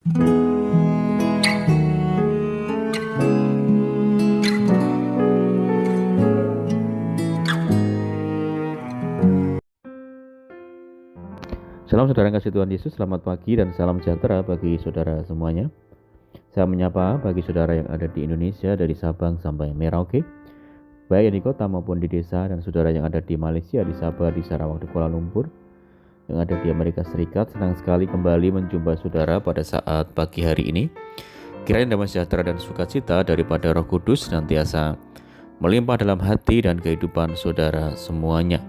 Salam saudara yang kasih Tuhan Yesus, selamat pagi dan salam sejahtera bagi saudara semuanya. Saya menyapa bagi saudara yang ada di Indonesia dari Sabang sampai Merauke, baik yang di kota maupun di desa, dan saudara yang ada di Malaysia, di Sabah, di Sarawak, di Kuala Lumpur, yang ada di Amerika Serikat. Senang sekali kembali menjumpai saudara pada saat pagi hari ini. Kiranya damai sejahtera dan sukacita daripada Roh Kudus senantiasa melimpah dalam hati dan kehidupan saudara semuanya.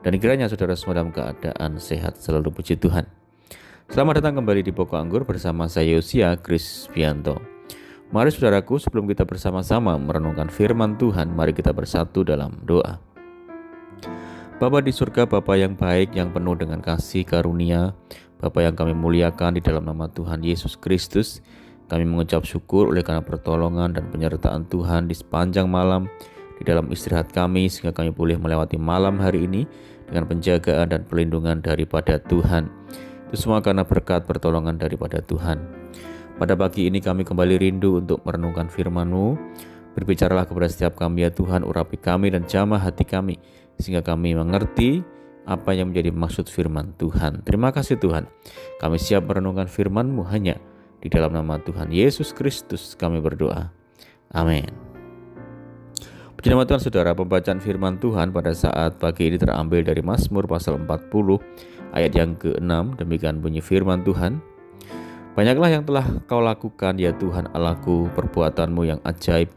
Dan kiranya saudara semua dalam keadaan sehat selalu, puji Tuhan. Selamat datang kembali di Pokok Anggur bersama saya Yosia Krisvianto. Mari saudaraku, sebelum kita bersama-sama merenungkan firman Tuhan, mari kita bersatu dalam doa. Bapa di surga, Bapa yang baik, yang penuh dengan kasih karunia, Bapa yang kami muliakan, di dalam nama Tuhan Yesus Kristus, kami mengucap syukur oleh karena pertolongan dan penyertaan Tuhan di sepanjang malam, di dalam istirahat kami, sehingga kami boleh melewati malam hari ini dengan penjagaan dan perlindungan daripada Tuhan. Itu semua karena berkat pertolongan daripada Tuhan. Pada pagi ini kami kembali rindu untuk merenungkan firman-Mu. Berbicaralah kepada setiap kami ya Tuhan, urapi kami dan jamah hati kami, sehingga kami mengerti apa yang menjadi maksud firman Tuhan. Terima kasih Tuhan, kami siap merenungkan firman-Mu hanya di dalam nama Tuhan Yesus Kristus kami berdoa. Amin. Puji nama Tuhan saudara, pembacaan firman Tuhan pada saat pagi ini terambil dari Mazmur pasal 40 ayat yang ke-6. Demikian bunyi firman Tuhan. Banyaklah yang telah kau lakukan ya Tuhan Allahku, perbuatanmu yang ajaib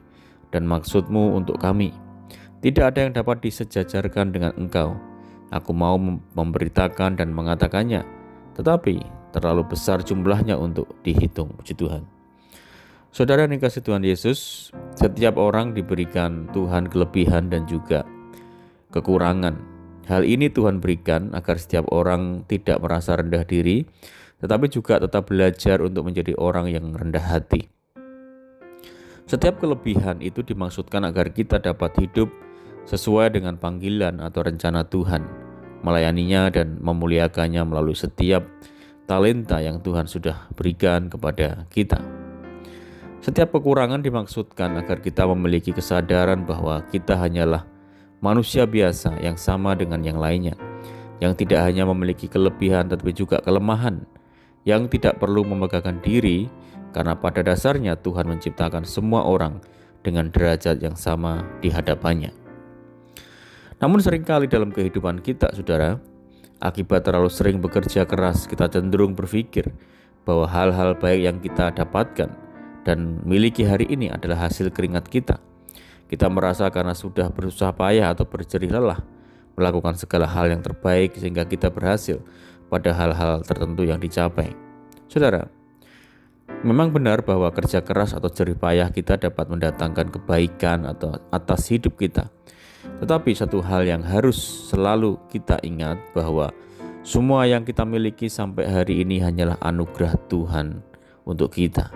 dan maksudmu untuk kami. Tidak ada yang dapat disejajarkan dengan engkau. Aku mau memberitakan dan mengatakannya, tetapi terlalu besar jumlahnya untuk dihitung. Puji Tuhan. Saudara yang dikasihi Tuhan Yesus, setiap orang diberikan Tuhan kelebihan dan juga kekurangan. Hal ini Tuhan berikan agar setiap orang tidak merasa rendah diri, tetapi juga tetap belajar untuk menjadi orang yang rendah hati. Setiap kelebihan itu dimaksudkan agar kita dapat hidup sesuai dengan panggilan atau rencana Tuhan, melayaninya dan memuliakannya melalui setiap talenta yang Tuhan sudah berikan kepada kita. Setiap kekurangan dimaksudkan agar kita memiliki kesadaran bahwa kita hanyalah manusia biasa yang sama dengan yang lainnya, yang tidak hanya memiliki kelebihan tetapi juga kelemahan, yang tidak perlu memegahkan diri karena pada dasarnya Tuhan menciptakan semua orang dengan derajat yang sama di hadapannya. Namun seringkali dalam kehidupan kita, saudara, akibat terlalu sering bekerja keras, kita cenderung berpikir bahwa hal-hal baik yang kita dapatkan dan miliki hari ini adalah hasil keringat kita. Kita merasa karena sudah berusaha payah atau berjerih lelah melakukan segala hal yang terbaik sehingga kita berhasil pada hal-hal tertentu yang dicapai. Saudara, memang benar bahwa kerja keras atau jerih payah kita dapat mendatangkan kebaikan atau atas hidup kita. Tetapi satu hal yang harus selalu kita ingat bahwa semua yang kita miliki sampai hari ini hanyalah anugerah Tuhan untuk kita.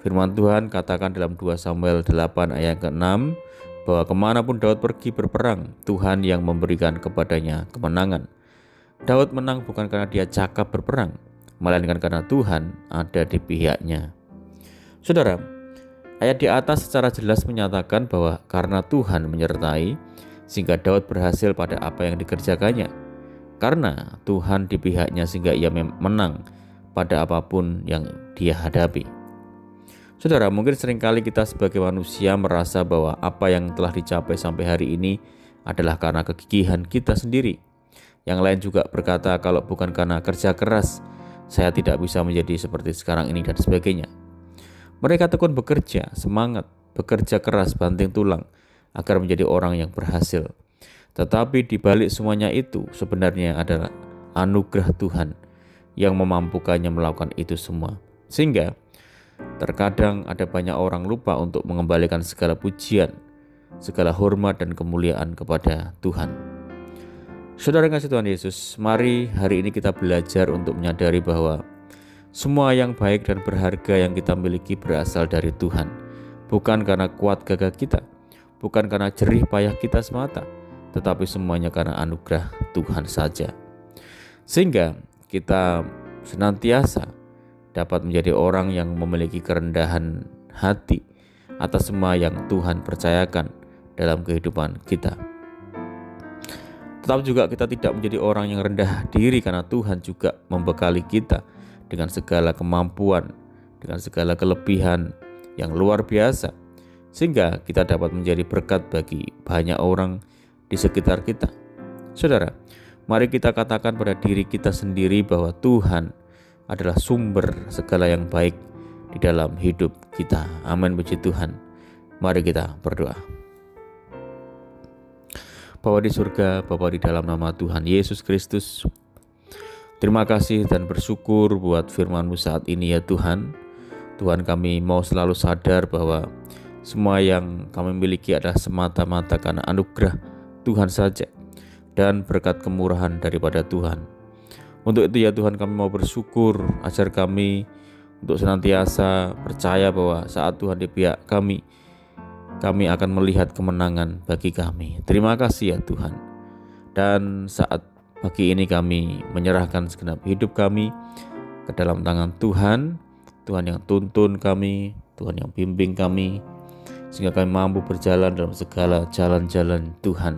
Firman Tuhan katakan dalam 2 Samuel 8 ayat ke-6 bahwa kemanapun Daud pergi berperang, Tuhan yang memberikan kepadanya kemenangan. Daud menang bukan karena dia cakap berperang, melainkan karena Tuhan ada di pihaknya. Saudara, ayat di atas secara jelas menyatakan bahwa karena Tuhan menyertai, sehingga Daud berhasil pada apa yang dikerjakannya. Karena Tuhan di pihaknya sehingga ia menang pada apapun yang dia hadapi. Saudara, mungkin seringkali kita sebagai manusia merasa bahwa apa yang telah dicapai sampai hari ini adalah karena kegigihan kita sendiri. Yang lain juga berkata kalau bukan karena kerja keras, saya tidak bisa menjadi seperti sekarang ini dan sebagainya. Mereka tekun bekerja, semangat, bekerja keras, banting tulang agar menjadi orang yang berhasil. Tetapi di balik semuanya itu sebenarnya adalah anugerah Tuhan yang memampukannya melakukan itu semua. Sehingga terkadang ada banyak orang lupa untuk mengembalikan segala pujian, segala hormat dan kemuliaan kepada Tuhan. Saudara yang kasih Tuhan Yesus, mari hari ini kita belajar untuk menyadari bahwa semua yang baik dan berharga yang kita miliki berasal dari Tuhan. Bukan karena kuat gagah kita, bukan karena jerih payah kita semata, tetapi semuanya karena anugerah Tuhan saja. Sehingga kita senantiasa dapat menjadi orang yang memiliki kerendahan hati atas semua yang Tuhan percayakan dalam kehidupan kita. Tetap juga kita tidak menjadi orang yang rendah diri, karena Tuhan juga membekali kita dengan segala kemampuan, dengan segala kelebihan yang luar biasa, sehingga kita dapat menjadi berkat bagi banyak orang di sekitar kita. Saudara, mari kita katakan pada diri kita sendiri bahwa Tuhan adalah sumber segala yang baik di dalam hidup kita. Amin, puji Tuhan. Mari kita berdoa. Bapa di surga, Bapa di dalam nama Tuhan Yesus Kristus, terima kasih dan bersyukur buat firman-Mu saat ini ya Tuhan. Tuhan, kami mau selalu sadar bahwa semua yang kami miliki adalah semata-mata karena anugerah Tuhan saja dan berkat kemurahan daripada Tuhan. Untuk itu ya Tuhan, kami mau bersyukur, ajar kami untuk senantiasa percaya bahwa saat Tuhan di pihak kami akan melihat kemenangan bagi kami. Terima kasih ya Tuhan. Dan saat pagi ini kami menyerahkan segenap hidup kami ke dalam tangan Tuhan. Tuhan yang tuntun kami, Tuhan yang bimbing kami, sehingga kami mampu berjalan dalam segala jalan-jalan Tuhan.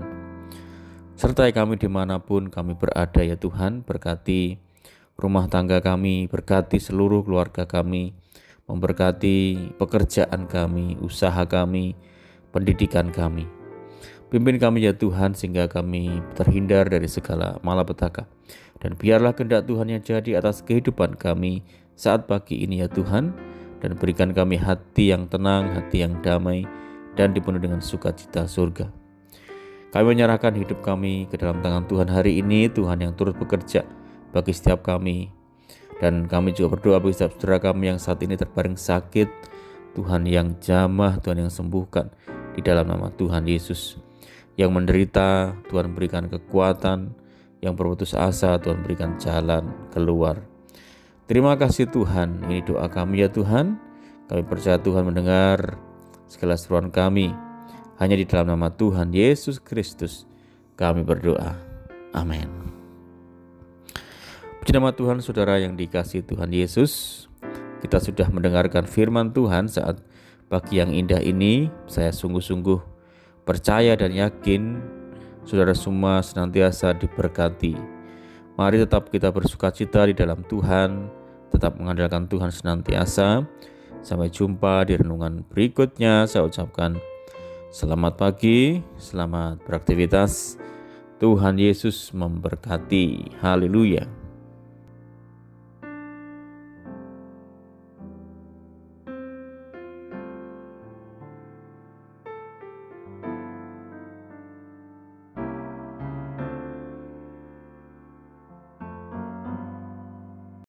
Sertai kami dimanapun kami berada ya Tuhan. Berkati rumah tangga kami, berkati seluruh keluarga kami, memberkati pekerjaan kami, usaha kami, pendidikan kami. Pimpin kami ya Tuhan, sehingga kami terhindar dari segala malapetaka. Dan biarlah kehendak Tuhan yang jadi atas kehidupan kami saat pagi ini ya Tuhan. Dan berikan kami hati yang tenang, hati yang damai, dan dipenuhi dengan sukacita surga. Kami menyerahkan hidup kami ke dalam tangan Tuhan hari ini, Tuhan yang turut bekerja bagi setiap kami. Dan kami juga berdoa bagi setiap saudara kami yang saat ini terbaring sakit, Tuhan yang jamah, Tuhan yang sembuhkan di dalam nama Tuhan Yesus. Yang menderita, Tuhan berikan kekuatan, yang berputus asa, Tuhan berikan jalan keluar. Terima kasih Tuhan, ini doa kami ya Tuhan. Kami percaya Tuhan mendengar segala seruan kami. Hanya di dalam nama Tuhan Yesus Kristus kami berdoa. Amin. Puji nama Tuhan, saudara yang dikasihi Tuhan Yesus. Kita sudah mendengarkan firman Tuhan saat pagi yang indah ini. Saya sungguh-sungguh percaya dan yakin saudara semua senantiasa diberkati. Mari tetap kita bersukacita di dalam Tuhan, tetap mengandalkan Tuhan senantiasa. Sampai jumpa di renungan berikutnya. Saya ucapkan selamat pagi, selamat beraktivitas. Tuhan Yesus memberkati. Haleluya.